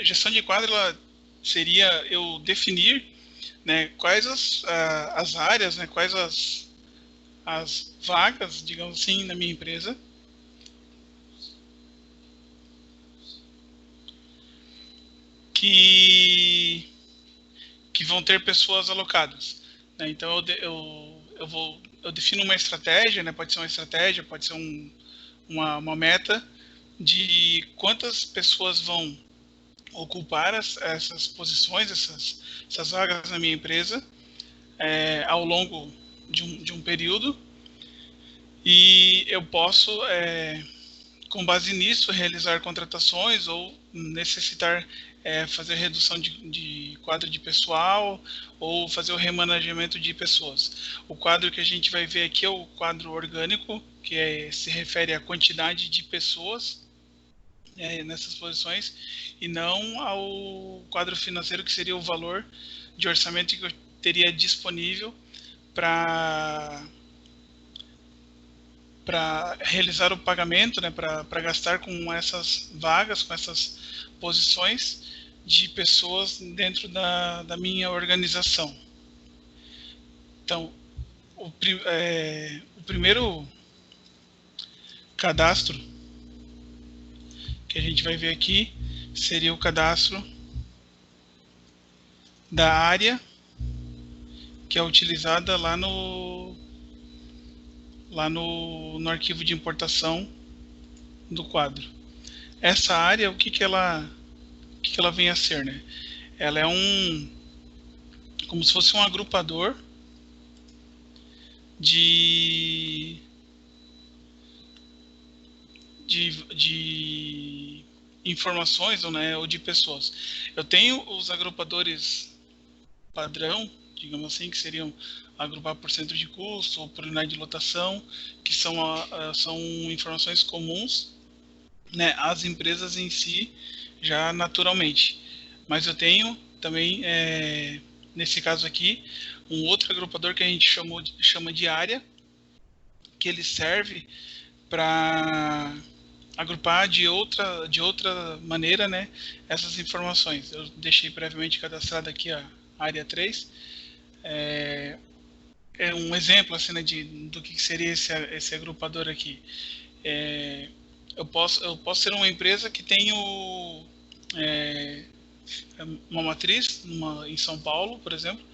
Gestão de quadro ela seria eu definir, né, quais as áreas, né, quais as vagas, digamos assim, na minha empresa, que, que vão ter pessoas alocadas. Né? Então eu defino uma estratégia, né? Pode ser uma estratégia, pode ser uma meta de quantas pessoas vão ocupar essas posições, essas vagas na minha empresa ao longo de um período, e eu posso, com base nisso, realizar contratações ou necessitar fazer redução de quadro de pessoal ou fazer o remanejamento de pessoas. O quadro que a gente vai ver aqui é o quadro orgânico, que se refere à quantidade de pessoas nessas posições, e não ao quadro financeiro, que seria o valor de orçamento que eu teria disponível para realizar o pagamento, né, para gastar com essas vagas, com essas posições de pessoas dentro da minha organização. Então, o primeiro cadastro que a gente vai ver aqui seria o cadastro da área que é utilizada no arquivo de importação do quadro. Essa área, o que ela vem a ser, né? Ela é como se fosse um agrupador de informações, né, ou de pessoas. Eu tenho os agrupadores padrão, digamos assim, que seriam agrupar por centro de custo ou por unidade de lotação, que são informações comuns, né, às empresas em si, já naturalmente. Mas eu tenho também, nesse caso aqui, um outro agrupador que a gente chama de área, que ele serve para agrupar de outra maneira, né, essas informações. Eu deixei previamente cadastrado aqui a área 3. É um exemplo assim, né, do que seria esse agrupador aqui. Eu posso ser uma empresa que tenho uma matriz em São Paulo, por exemplo,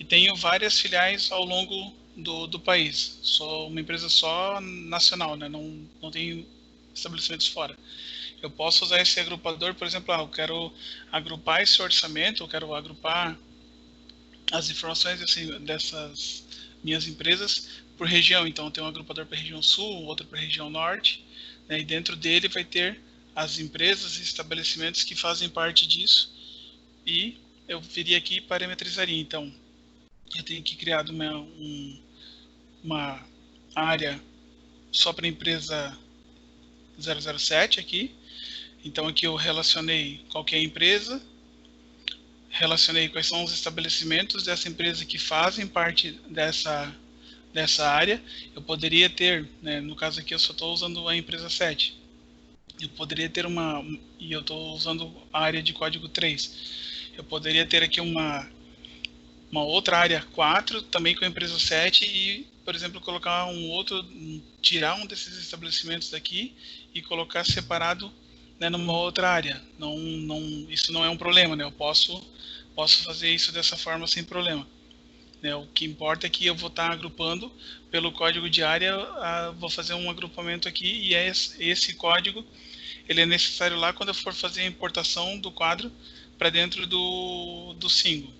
e tenho várias filiais ao longo do país. Sou uma empresa só nacional, né? Não tenho estabelecimentos fora. Eu posso usar esse agrupador, por exemplo, eu quero agrupar esse orçamento, eu quero agrupar as informações dessas minhas empresas por região. Então, eu tenho um agrupador para a região sul, outro para a região norte, né? E dentro dele vai ter as empresas e estabelecimentos que fazem parte disso, e eu viria aqui e parametrizaria. Então, eu tenho que criar uma área só para a empresa 007 aqui. Então, aqui eu relacionei qual que é a empresa, relacionei quais são os estabelecimentos dessa empresa que fazem parte dessa área. Eu poderia ter, né, no caso aqui eu só estou usando a empresa 7. Eu poderia ter e eu estou usando a área de código 3. Eu poderia ter aqui uma outra área 4, também com a empresa 7, e, por exemplo, colocar tirar um desses estabelecimentos daqui e colocar separado, né, numa outra área. Isso não é um problema, né? Eu posso fazer isso dessa forma sem problema. Né? O que importa é que eu vou estar agrupando pelo código de área, vou fazer um agrupamento aqui, e esse código ele é necessário lá quando eu for fazer a importação do quadro para dentro do Singo.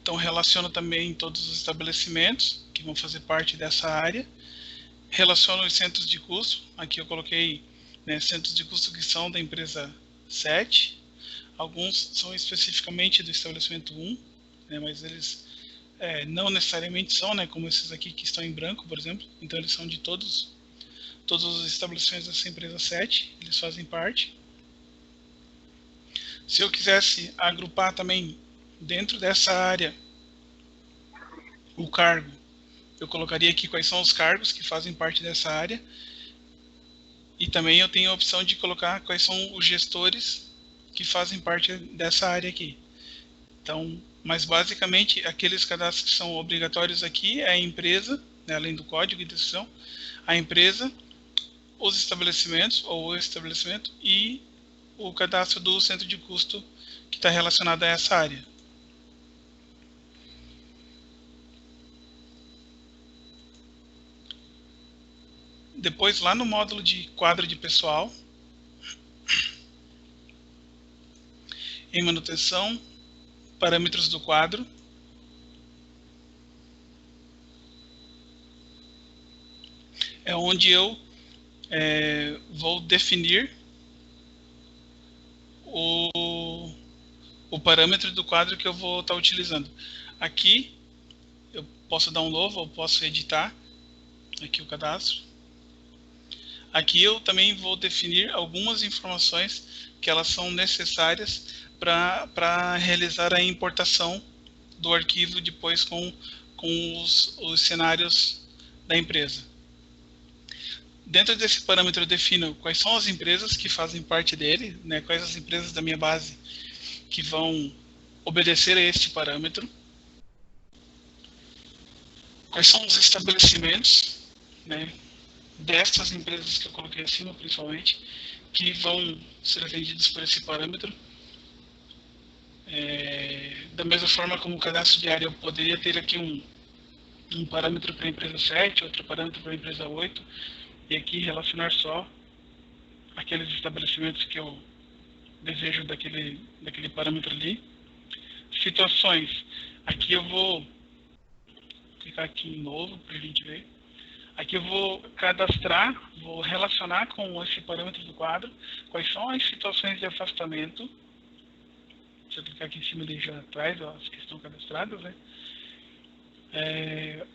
Então, relaciono também todos os estabelecimentos que vão fazer parte dessa área. Relaciono os centros de custo. Aqui eu coloquei, né, centros de custo que são da empresa 7. Alguns são especificamente do estabelecimento 1, né, mas eles não necessariamente são, né, como esses aqui que estão em branco, por exemplo. Então, eles são de todos os estabelecimentos dessa empresa 7, eles fazem parte. Se eu quisesse agrupar também dentro dessa área o cargo, eu colocaria aqui quais são os cargos que fazem parte dessa área, E também eu tenho a opção de colocar quais são os gestores que fazem parte dessa área aqui. Então, mas basicamente aqueles cadastros que são obrigatórios aqui é a empresa, né, além do código de descrição, a empresa, os estabelecimentos ou o estabelecimento e o cadastro do centro de custo que está relacionado a essa área. Depois, lá no módulo de quadro de pessoal, em manutenção, parâmetros do quadro, é onde eu vou definir o parâmetro do quadro que eu vou estar utilizando. Aqui eu posso dar um novo, ou posso editar aqui o cadastro. Aqui eu também vou definir algumas informações que elas são necessárias para realizar a importação do arquivo depois com os cenários da empresa. Dentro desse parâmetro eu defino quais são as empresas que fazem parte dele, né, quais as empresas da minha base que vão obedecer a este parâmetro, quais são os estabelecimentos, né, dessas empresas que eu coloquei acima principalmente, que vão ser atendidos por esse parâmetro. Da mesma forma como o cadastro de área, eu poderia ter aqui um parâmetro para a empresa 7, outro parâmetro para a empresa 8, e aqui relacionar só aqueles estabelecimentos que eu desejo daquele parâmetro ali. Situações, aqui eu vou clicar aqui em novo para a gente ver. Aqui eu vou cadastrar, vou relacionar com esse parâmetro do quadro quais são as situações de afastamento. Se eu clicar aqui em cima, ele já traz as que estão cadastradas, né?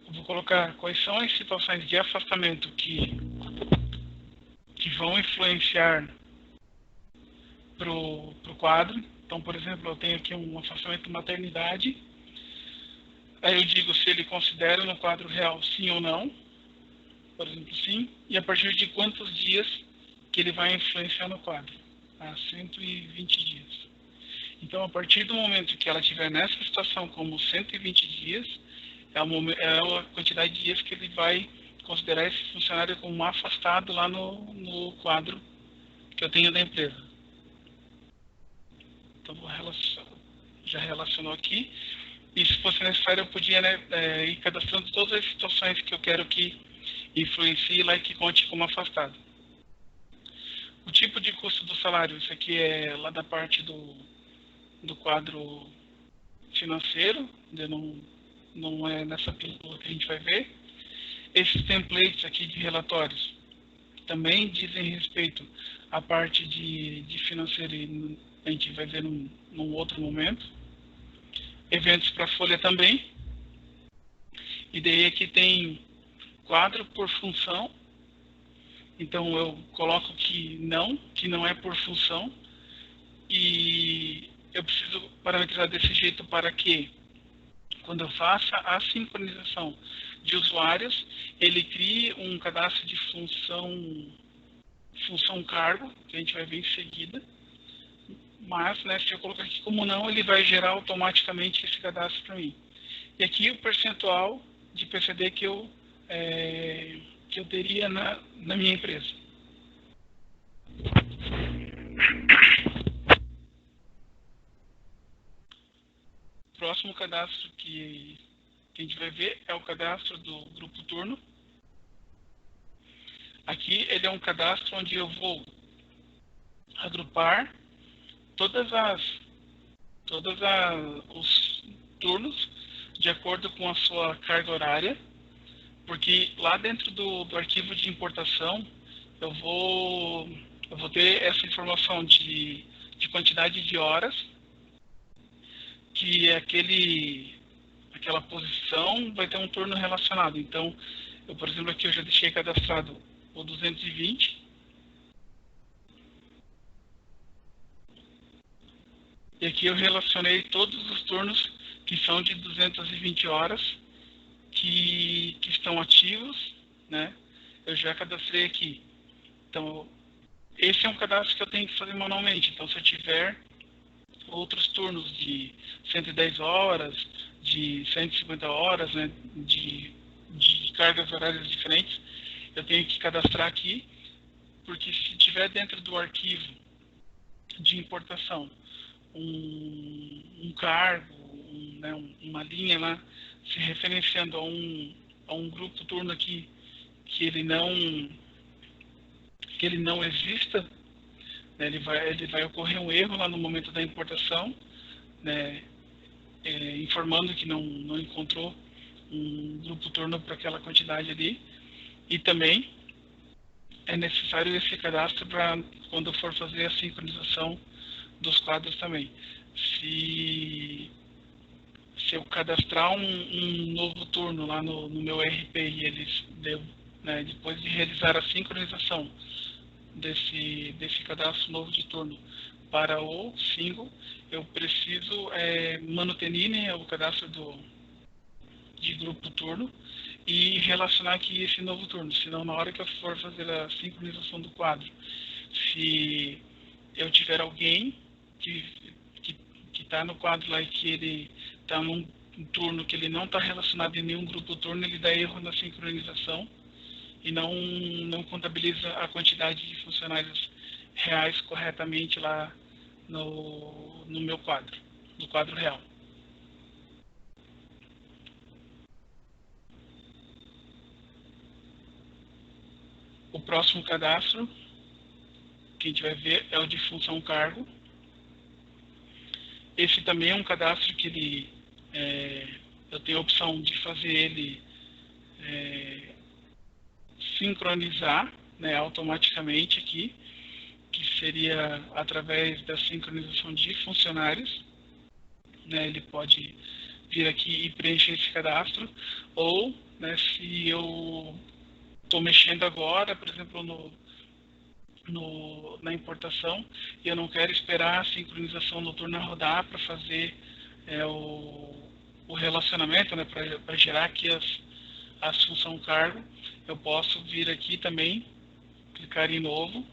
Eu vou colocar quais são as situações de afastamento que vão influenciar para o quadro. Então, por exemplo, eu tenho aqui um afastamento maternidade. Aí eu digo se ele considera no quadro real sim ou não. Por exemplo, sim. E a partir de quantos dias que ele vai influenciar no quadro? 120 dias. Então, a partir do momento que ela estiver nessa situação como 120 dias, é a quantidade de dias que ele vai considerar esse funcionário como afastado lá no quadro que eu tenho da empresa. Então, já relacionou aqui. E se fosse necessário, eu podia, né, ir cadastrando todas as situações que eu quero que influencie lá e que conte como afastado. O tipo de custo do salário, isso aqui é lá da parte do quadro financeiro, não é nessa pílula que a gente vai ver. Esses templates aqui de relatórios também dizem respeito à parte de financeiro, e a gente vai ver num outro momento. Eventos para folha também. E daí aqui tem quadro por função. Então eu coloco que não é por função. E eu preciso parametrizar desse jeito para que, quando eu faça a sincronização de usuários, ele crie um cadastro de função cargo, que a gente vai ver em seguida. Mas, né, se eu colocar aqui como não, ele vai gerar automaticamente esse cadastro para mim. E aqui o percentual de PCD que eu teria na minha empresa. O próximo cadastro que a gente vai ver é o cadastro do grupo turno. Aqui ele é um cadastro onde eu vou agrupar todos os turnos de acordo com a sua carga horária, porque lá dentro do arquivo de importação eu vou ter essa informação de quantidade de horas que aquela posição vai ter um turno relacionado. Então, eu, por exemplo, aqui eu já deixei cadastrado o 220. E aqui eu relacionei todos os turnos que são de 220 horas que estão ativos, né? Eu já cadastrei aqui. Então, esse é um cadastro que eu tenho que fazer manualmente. Então, se eu tiver outros turnos de 110 horas, de 150 horas, né, de cargas horárias diferentes, eu tenho que cadastrar aqui, porque se tiver dentro do arquivo de importação um cargo, né, uma linha lá, se referenciando a um grupo turno aqui que ele não exista, né, ele vai ocorrer um erro lá no momento da importação, né, informando que não encontrou um grupo turno para aquela quantidade ali. E também é necessário esse cadastro para quando for fazer a sincronização dos quadros também. Se eu cadastrar um novo turno lá no meu RP e eles né, depois de realizar a sincronização desse cadastro novo de turno para o single, eu preciso manutenir, né, o cadastro de grupo turno e relacionar aqui esse novo turno. Senão, na hora que eu for fazer a sincronização do quadro, se eu tiver alguém que está no quadro lá e que ele está num turno que ele não está relacionado em nenhum grupo turno, ele dá erro na sincronização e não contabiliza a quantidade de funcionários reais corretamente lá no meu quadro, no quadro real. O próximo cadastro que a gente vai ver é o de função cargo. Esse também é um cadastro que eu tenho a opção de fazer ele sincronizar, né, automaticamente aqui, que seria através da sincronização de funcionários, né, ele pode vir aqui e preencher esse cadastro, ou, né, se eu estou mexendo agora, por exemplo, na importação, e eu não quero esperar a sincronização noturna rodar para fazer o relacionamento, né, para gerar aqui as função cargo, eu posso vir aqui também, clicar em novo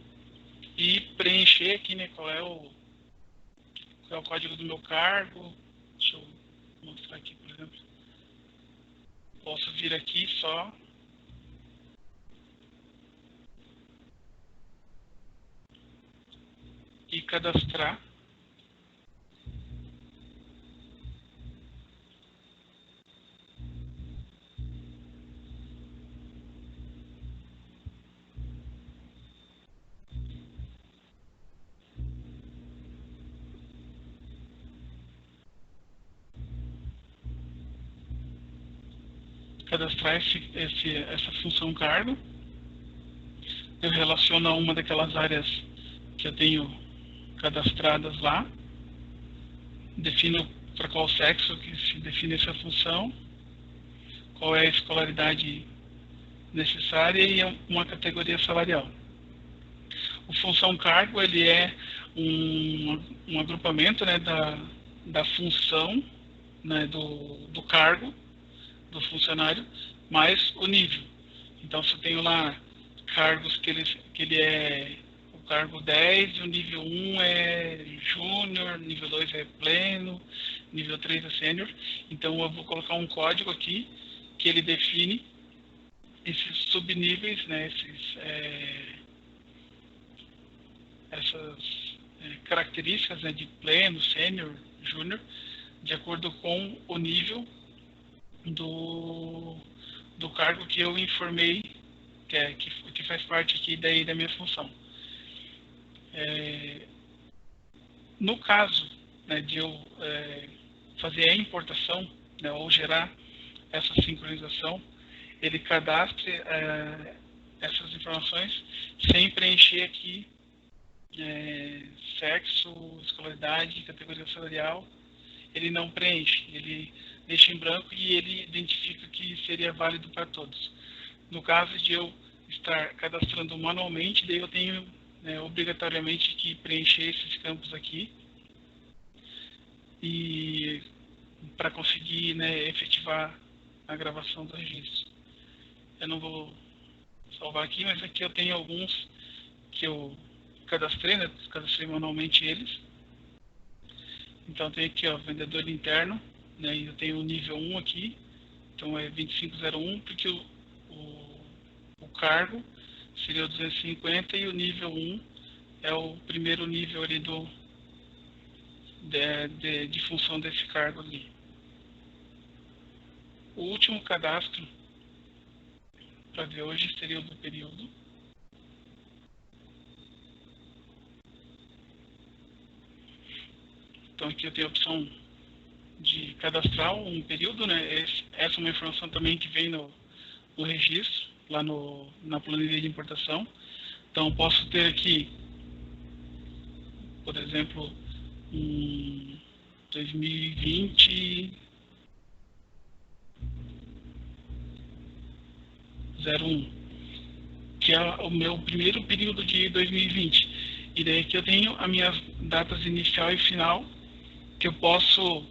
e preencher aqui, né, qual é o código do meu cargo. Deixa eu mostrar aqui, por exemplo. Posso vir aqui só e cadastrar. Cadastrar essa função cargo. Eu relaciono a uma daquelas áreas que eu tenho cadastradas lá. Defino para qual sexo que se define essa função, qual é a escolaridade necessária e uma categoria salarial. O função cargo ele é um agrupamento, né, da função, né, do cargo do funcionário mais o nível. Então, se eu tenho lá cargos que ele é o cargo 10 e o nível 1 é júnior, nível 2 é pleno, nível 3 é sênior, então eu vou colocar um código aqui que ele define esses subníveis, né, essas características, né, de pleno, sênior, júnior, de acordo com o nível do cargo que eu informei, que faz parte aqui da minha função. No caso, né, de eu fazer a importação, né, ou gerar essa sincronização, ele cadastre essas informações sem preencher aqui sexo, escolaridade, categoria salarial. Ele não preenche, ele deixa em branco e ele identifica que seria válido para todos. No caso de eu estar cadastrando manualmente, daí eu tenho obrigatoriamente que preencher esses campos aqui e para conseguir, né, efetivar a gravação do registro. Eu não vou salvar aqui, mas aqui eu tenho alguns que eu cadastrei, né? Cadastrei manualmente eles. Então tem aqui, ó, vendedor interno, né? E eu tenho o nível 1 aqui, então é 2501, porque o cargo seria o 250 e o nível 1 é o primeiro nível ali de função desse cargo ali. O último cadastro para ver hoje seria o do período. Então aqui eu tenho a opção de cadastrar um período, né? Essa é uma informação também que vem no registro, lá na planilha de importação. Então eu posso ter aqui, por exemplo, 2020 01, que é o meu primeiro período de 2020. E daí que eu tenho as minhas datas inicial e final, que eu posso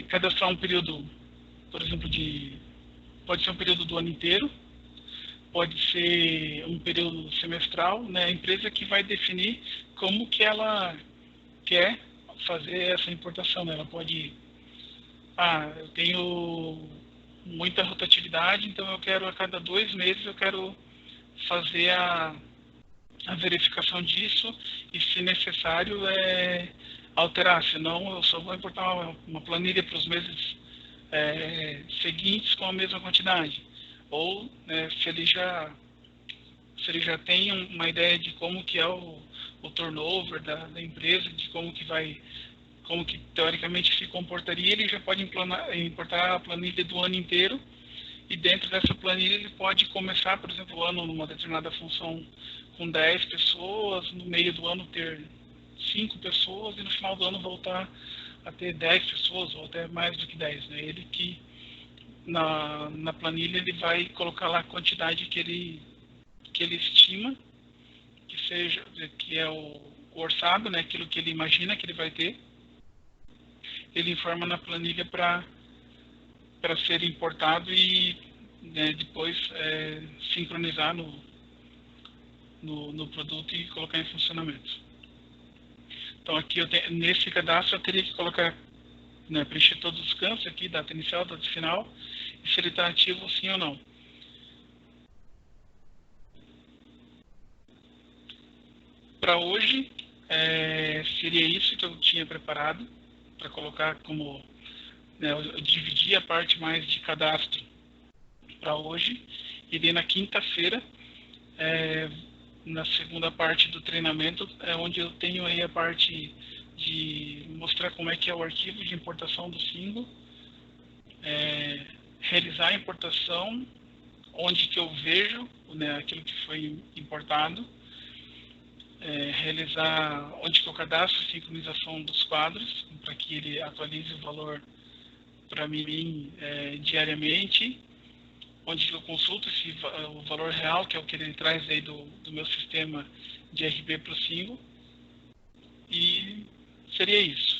cadastrar um período, por exemplo, pode ser um período do ano inteiro, pode ser um período semestral, né? A empresa que vai definir como que ela quer fazer essa importação, né? Ela pode, eu tenho muita rotatividade, então eu quero a cada 2 meses eu quero fazer a verificação disso e, se necessário, alterar, senão eu só vou importar uma planilha para os meses seguintes com a mesma quantidade. Ou, né, se ele já tem uma ideia de como que é o turnover da empresa, de como que teoricamente se comportaria, ele já pode importar a planilha do ano inteiro, e dentro dessa planilha ele pode começar, por exemplo, o ano numa determinada função com 10 pessoas, no meio do ano ter 5 pessoas e no final do ano voltar a ter 10 pessoas ou até mais do que 10. Né? Ele que na planilha ele vai colocar lá a quantidade que ele estima que é o orçado, né? Aquilo que ele imagina que ele vai ter. Ele informa na planilha para ser importado e, né, depois sincronizar no produto e colocar em funcionamento. Então aqui nesse cadastro eu teria que colocar, né, preencher todos os campos aqui, data inicial, data final, e se ele está ativo sim ou não. Para hoje, seria isso que eu tinha preparado para colocar como, né, eu dividi a parte mais de cadastro para hoje, e daí na quinta-feira, na segunda parte do treinamento, onde eu tenho aí a parte de mostrar como é que é o arquivo de importação do Singo, realizar a importação, onde que eu vejo, né, aquilo que foi importado, realizar onde que eu cadastro a sincronização dos quadros, para que ele atualize o valor para mim diariamente, onde que eu consulto o valor real, que é o que ele traz aí do meu sistema de RP para o Singo, e seria isso.